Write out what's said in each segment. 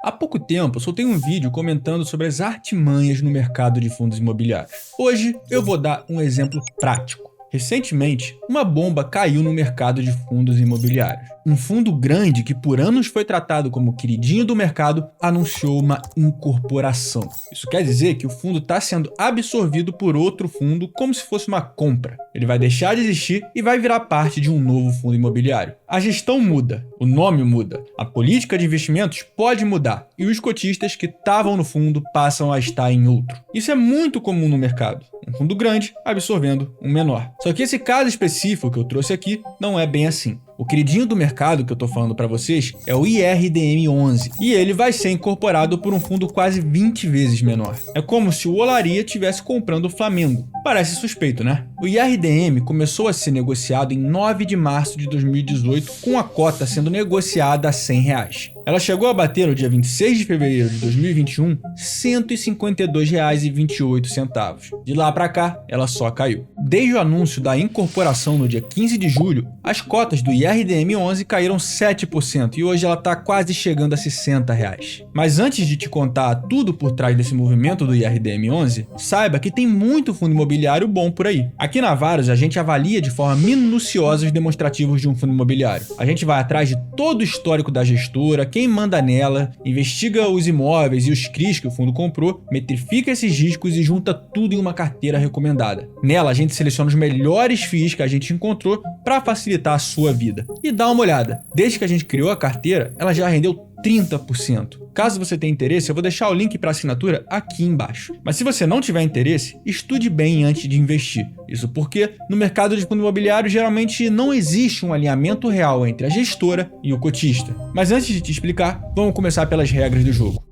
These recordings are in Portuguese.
Há pouco tempo eu soltei um vídeo comentando sobre as artimanhas no mercado de fundos imobiliários. Hoje eu vou dar um exemplo prático. Recentemente, uma bomba caiu no mercado de fundos imobiliários. Um fundo grande que por anos foi tratado como queridinho do mercado anunciou uma incorporação. Isso quer dizer que o fundo está sendo absorvido por outro fundo como se fosse uma compra. Ele vai deixar de existir e vai virar parte de um novo fundo imobiliário. A gestão muda, o nome muda, a política de investimentos pode mudar e os cotistas que estavam no fundo passam a estar em outro. Isso é muito comum no mercado. Um fundo grande absorvendo um menor. Só que esse caso específico que eu trouxe aqui não é bem assim. O queridinho do mercado que eu tô falando para vocês é o IRDM11 e ele vai ser incorporado por um fundo quase 20 vezes menor. É como se o Olaria estivesse comprando o Flamengo. Parece suspeito, né? O IRDM começou a ser negociado em 9 de março de 2018 com a cota sendo negociada a R$100. Ela chegou a bater no dia 26 de fevereiro de 2021 R$ 152,28. De lá para cá, ela só caiu. Desde o anúncio da incorporação no dia 15 de julho, as cotas do IRDM11 caíram 7% e hoje ela está quase chegando a R$ 60. Mas antes de te contar tudo por trás desse movimento do IRDM11, saiba que tem muito fundo imobiliário bom por aí. Aqui na Varus, a gente avalia de forma minuciosa os demonstrativos de um fundo imobiliário. A gente vai atrás de todo o histórico da gestora, quem manda nela, investiga os imóveis e os CRIs que o fundo comprou, metrifica esses riscos e junta tudo em uma carteira recomendada. Nela, a gente seleciona os melhores FIIs que a gente encontrou para facilitar a sua vida. E dá uma olhada, desde que a gente criou a carteira, ela já rendeu 30%. Caso você tenha interesse, eu vou deixar o link para assinatura aqui embaixo. Mas se você não tiver interesse, estude bem antes de investir. Isso porque no mercado de fundo imobiliário geralmente não existe um alinhamento real entre a gestora e o cotista. Mas antes de te explicar, vamos começar pelas regras do jogo.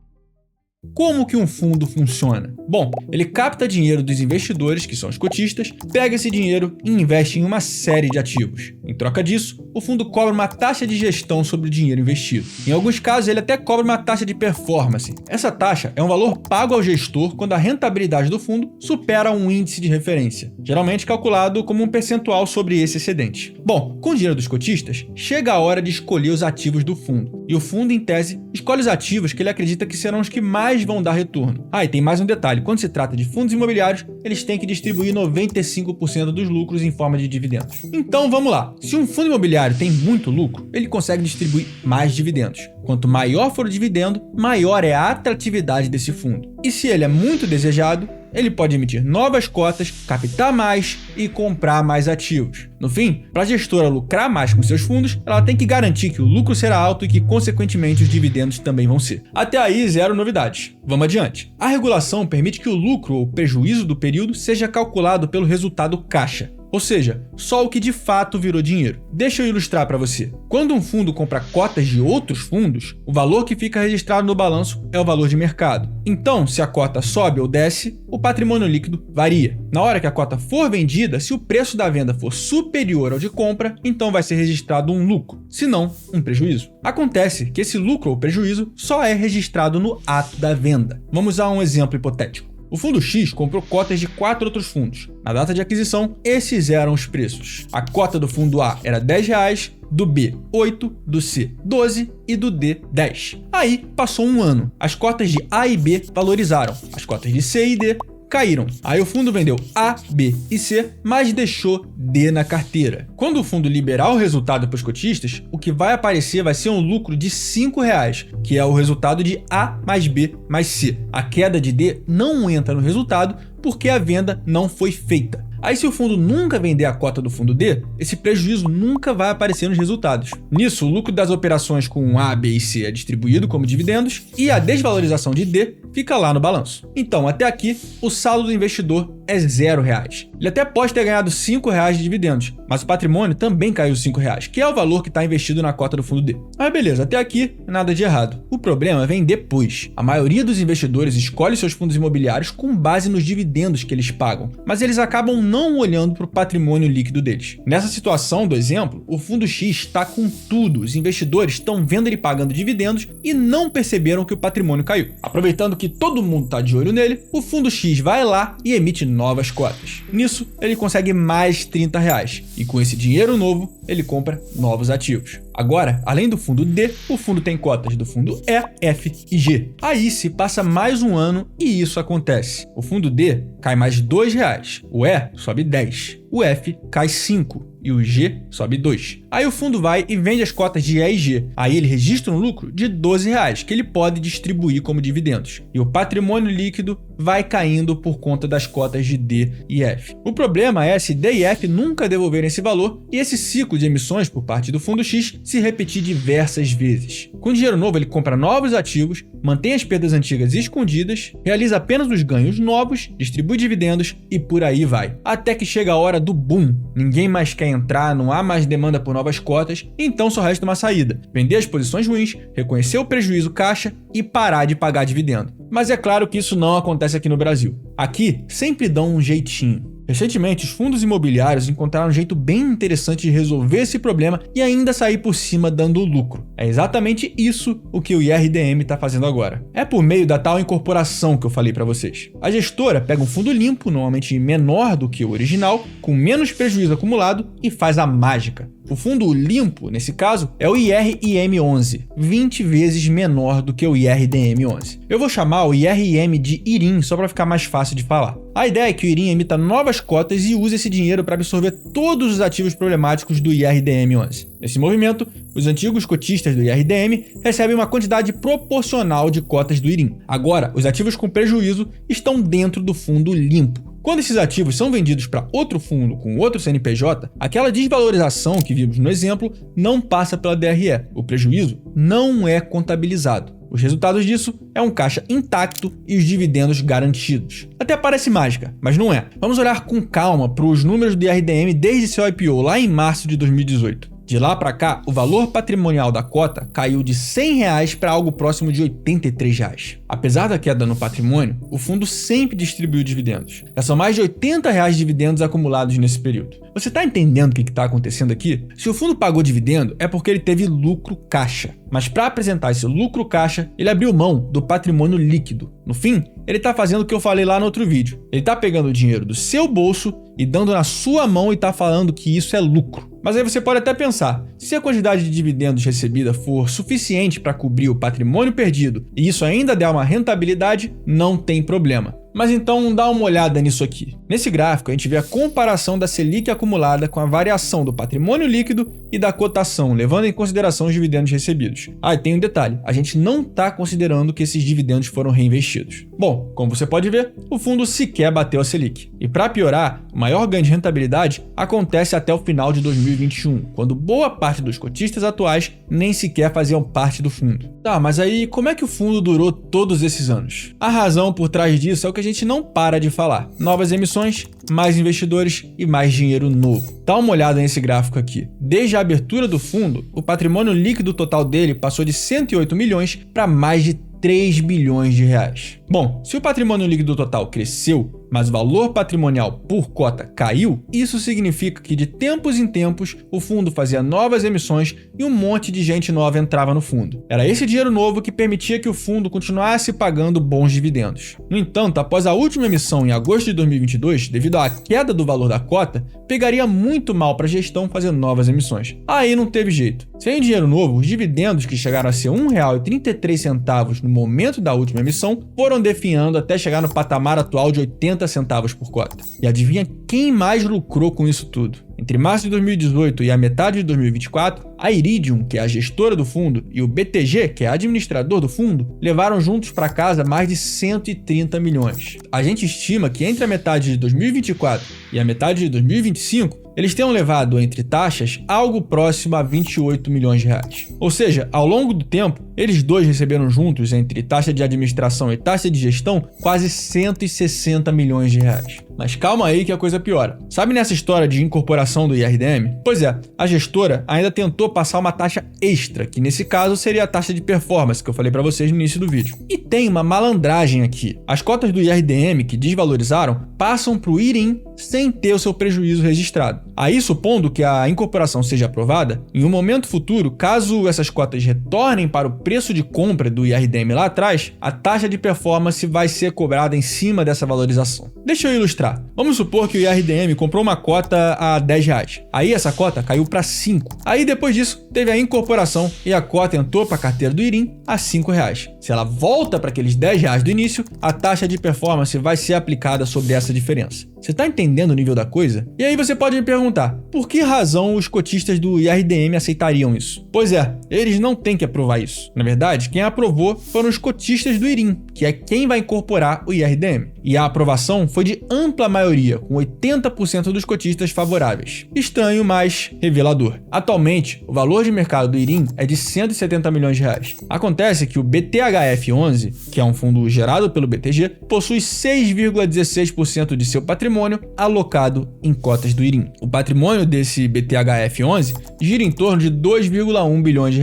Como que um fundo funciona? Bom, ele capta dinheiro dos investidores, que são os cotistas, pega esse dinheiro e investe em uma série de ativos. Em troca disso, o fundo cobra uma taxa de gestão sobre o dinheiro investido. Em alguns casos, ele até cobra uma taxa de performance. Essa taxa é um valor pago ao gestor quando a rentabilidade do fundo supera um índice de referência, geralmente calculado como um percentual sobre esse excedente. Bom, com o dinheiro dos cotistas, chega a hora de escolher os ativos do fundo. E o fundo, em tese, escolhe os ativos que ele acredita que serão os que mais vão dar retorno. E tem mais um detalhe, quando se trata de fundos imobiliários, eles têm que distribuir 95% dos lucros em forma de dividendos. Então vamos lá, se um fundo imobiliário tem muito lucro, ele consegue distribuir mais dividendos. Quanto maior for o dividendo, maior é a atratividade desse fundo. E se ele é muito desejado, ele pode emitir novas cotas, captar mais e comprar mais ativos. No fim, para a gestora lucrar mais com seus fundos, ela tem que garantir que o lucro será alto e que, consequentemente, os dividendos também vão ser. Até aí, zero novidades. Vamos adiante. A regulação permite que o lucro ou prejuízo do período seja calculado pelo resultado caixa. Ou seja, só o que de fato virou dinheiro. Deixa eu ilustrar para você. Quando um fundo compra cotas de outros fundos, o valor que fica registrado no balanço é o valor de mercado. Então, se a cota sobe ou desce, o patrimônio líquido varia. Na hora que a cota for vendida, se o preço da venda for superior ao de compra, então vai ser registrado um lucro, se não, um prejuízo. Acontece que esse lucro ou prejuízo só é registrado no ato da venda. Vamos a um exemplo hipotético. O fundo X comprou cotas de 4 outros fundos. Na data de aquisição, esses eram os preços. A cota do fundo A era R$10, do B 8, do C 12 e do D 10. Aí passou um ano. As cotas de A e B valorizaram. As cotas de C e D caíram. Aí o fundo vendeu A, B e C, mas deixou D na carteira. Quando o fundo liberar o resultado para os cotistas, o que vai aparecer vai ser um lucro de R$5, que é o resultado de A mais B mais C. A queda de D não entra no resultado porque a venda não foi feita. Aí se o fundo nunca vender a cota do fundo D, esse prejuízo nunca vai aparecer nos resultados. Nisso, o lucro das operações com A, B e C é distribuído como dividendos e a desvalorização de D fica lá no balanço. Então, até aqui, o saldo do investidor é R$0. Ele até pode ter ganhado R$5 de dividendos, mas o patrimônio também caiu R$5, que é o valor que está investido na cota do fundo D. Mas beleza, até aqui, nada de errado. O problema vem depois. A maioria dos investidores escolhe seus fundos imobiliários com base nos dividendos que eles pagam, mas eles acabam não olhando para o patrimônio líquido deles. Nessa situação do exemplo, o fundo X está com tudo. Os investidores estão vendo ele pagando dividendos e não perceberam que o patrimônio caiu. Aproveitando que todo mundo está de olho nele, o fundo X vai lá e emite novas cotas. Nisso, ele consegue mais R$30 e com esse dinheiro novo, ele compra novos ativos. Agora, além do fundo D, o fundo tem cotas do fundo E, F e G. Aí se passa mais um ano e isso acontece. O fundo D cai mais R$2, o E sobe 10, o F cai 5 e o G sobe 2. Aí o fundo vai e vende as cotas de E e G. Aí ele registra um lucro de R$12 que ele pode distribuir como dividendos. E o patrimônio líquido vai caindo por conta das cotas de D e F. O problema é se D e F nunca devolverem esse valor e esse ciclo de emissões por parte do fundo X se repetir diversas vezes. Com dinheiro novo ele compra novos ativos, mantém as perdas antigas escondidas, realiza apenas os ganhos novos, distribui dividendos e por aí vai. Até que chega a hora do boom. Ninguém mais quer entrar, não há mais demanda por novas cotas, então só resta uma saída: vender as posições ruins, reconhecer o prejuízo caixa e parar de pagar dividendo. Mas é claro que isso não acontece aqui no Brasil. Aqui sempre dão um jeitinho. Recentemente, os fundos imobiliários encontraram um jeito bem interessante de resolver esse problema e ainda sair por cima dando lucro. É exatamente isso o que o IRDM está fazendo agora. É por meio da tal incorporação que eu falei para vocês. A gestora pega um fundo limpo, normalmente menor do que o original, com menos prejuízo acumulado e faz a mágica. O fundo limpo, nesse caso, é o IRIM11, 20 vezes menor do que o IRDM11. Eu vou chamar o IRM de IRIM só para ficar mais fácil de falar. A ideia é que o IRIM emita novas cotas e use esse dinheiro para absorver todos os ativos problemáticos do IRDM11. Nesse movimento, os antigos cotistas do IRDM recebem uma quantidade proporcional de cotas do IRIM. Agora, os ativos com prejuízo estão dentro do fundo limpo. Quando esses ativos são vendidos para outro fundo com outro CNPJ, aquela desvalorização que vimos no exemplo não passa pela DRE. O prejuízo não é contabilizado. Os resultados disso é um caixa intacto e os dividendos garantidos. Até parece mágica, mas não é. Vamos olhar com calma para os números do IRDM desde seu IPO lá em março de 2018. De lá para cá, o valor patrimonial da cota caiu de R$100 para algo próximo de R$83. Apesar da queda no patrimônio, o fundo sempre distribuiu dividendos. Já são mais de R$80 de dividendos acumulados nesse período. Você está entendendo o que está acontecendo aqui? Se o fundo pagou dividendo, é porque ele teve lucro caixa. Mas para apresentar esse lucro caixa, ele abriu mão do patrimônio líquido. No fim, ele está fazendo o que eu falei lá no outro vídeo. Ele está pegando o dinheiro do seu bolso e dando na sua mão e está falando que isso é lucro. Mas aí você pode até pensar, se a quantidade de dividendos recebida for suficiente para cobrir o patrimônio perdido e isso ainda der uma rentabilidade, não tem problema. Mas então dá uma olhada nisso aqui. Nesse gráfico a gente vê a comparação da Selic acumulada com a variação do patrimônio líquido e da cotação, levando em consideração os dividendos recebidos. Ah, e tem um detalhe, a gente não está considerando que esses dividendos foram reinvestidos. Bom, como você pode ver, o fundo sequer bateu a Selic. E para piorar, o maior ganho de rentabilidade acontece até o final de 2021, quando boa parte dos cotistas atuais nem sequer faziam parte do fundo. Tá, mas aí como é que o fundo durou todos esses anos? A razão por trás disso é o que a gente não para de falar. Novas emissões, mais investidores e mais dinheiro novo. Dá uma olhada nesse gráfico aqui. Desde a abertura do fundo, o patrimônio líquido total dele passou de 108 milhões para mais de 3 bilhões de reais. Bom, se o patrimônio líquido total cresceu, mas o valor patrimonial por cota caiu, isso significa que de tempos em tempos o fundo fazia novas emissões e um monte de gente nova entrava no fundo. Era esse dinheiro novo que permitia que o fundo continuasse pagando bons dividendos. No entanto, após a última emissão em agosto de 2022, devido à queda do valor da cota, pegaria muito mal para a gestão fazer novas emissões. Aí não teve jeito. Sem dinheiro novo, os dividendos, que chegaram a ser R$ 1,33 no momento da última emissão, foram definhando até chegar no patamar atual de 80 centavos por cota. E adivinha quem mais lucrou com isso tudo? Entre março de 2018 e a metade de 2024, a Iridium, que é a gestora do fundo, e o BTG, que é administrador do fundo, levaram juntos para casa mais de 130 milhões. A gente estima que entre a metade de 2024 e a metade de 2025, eles tenham levado entre taxas algo próximo a 28 milhões de reais. Ou seja, ao longo do tempo, eles dois receberam juntos, entre taxa de administração e taxa de gestão, quase 160 milhões de reais. Mas calma aí que a coisa piora. Sabe nessa história de incorporação do IRDM? Pois é, a gestora ainda tentou passar uma taxa extra, que nesse caso seria a taxa de performance, que eu falei para vocês no início do vídeo. E tem uma malandragem aqui. As cotas do IRDM que desvalorizaram passam para o IRIM sem ter o seu prejuízo registrado. Aí, supondo que a incorporação seja aprovada, em um momento futuro, caso essas cotas retornem para o preço de compra do IRDM lá atrás, a taxa de performance vai ser cobrada em cima dessa valorização. Deixa eu ilustrar ilustrar. Vamos supor que o IRDM comprou uma cota a R$10. Aí essa cota caiu para 5. Aí depois disso, teve a incorporação e a cota entrou para a carteira do IRIM a R$5. Se ela volta para aqueles R$10 do início, a taxa de performance vai ser aplicada sobre essa diferença. Você está entendendo o nível da coisa? E aí você pode me perguntar, por que razão os cotistas do IRDM aceitariam isso? Pois é, eles não têm que aprovar isso. Na verdade, quem aprovou foram os cotistas do IRIM, que é quem vai incorporar o IRDM. E a aprovação foi de ampla maioria, com 80% dos cotistas favoráveis. Estranho, mas revelador. Atualmente, o valor de mercado do IRIM é de R$170 milhões. Acontece que o BTHF11, que é um fundo gerado pelo BTG, possui 6,16% de seu patrimônio alocado em cotas do IRIM. O patrimônio desse BTHF11 gira em torno de R$2,1 bilhões.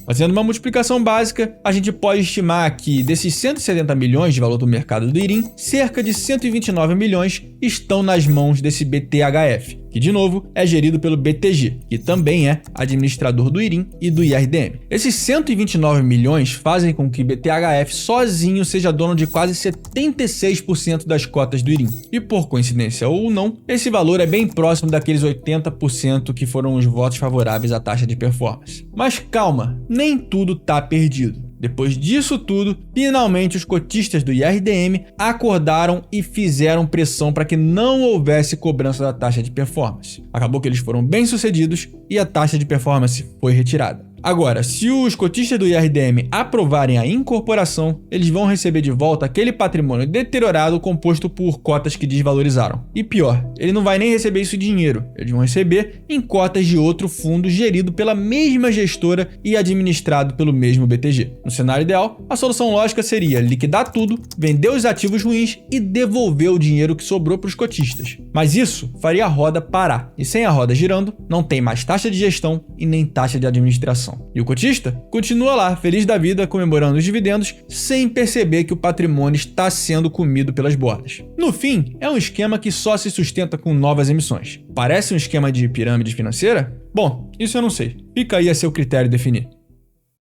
Fazendo uma multiplicação básica, a gente pode estimar que desses 170 milhões de valor do mercado do IRIM, cerca de 129 milhões estão nas mãos desse BTHF, que de novo é gerido pelo BTG, que também é administrador do IRIM e do IRDM. Esses 129 milhões fazem com que o BTHF sozinho seja dono de quase 76% das cotas do IRIM. E por coincidência ou não, esse valor é bem próximo daqueles 80% que foram os votos favoráveis à taxa de performance. Mas calma, nem tudo tá perdido. Depois disso tudo, finalmente os cotistas do IRDM acordaram e fizeram pressão para que não houvesse cobrança da taxa de performance. Acabou que eles foram bem-sucedidos e a taxa de performance foi retirada. Agora, se os cotistas do IRDM aprovarem a incorporação, eles vão receber de volta aquele patrimônio deteriorado composto por cotas que desvalorizaram. E pior, ele não vai nem receber isso em dinheiro, eles vão receber em cotas de outro fundo gerido pela mesma gestora e administrado pelo mesmo BTG. No cenário ideal, a solução lógica seria liquidar tudo, vender os ativos ruins e devolver o dinheiro que sobrou para os cotistas. Mas isso faria a roda parar, e sem a roda girando, não tem mais taxa de gestão e nem taxa de administração. E o cotista continua lá, feliz da vida, comemorando os dividendos, sem perceber que o patrimônio está sendo comido pelas bordas. No fim, é um esquema que só se sustenta com novas emissões. Parece um esquema de pirâmide financeira? Bom, isso eu não sei. Fica aí a seu critério definir.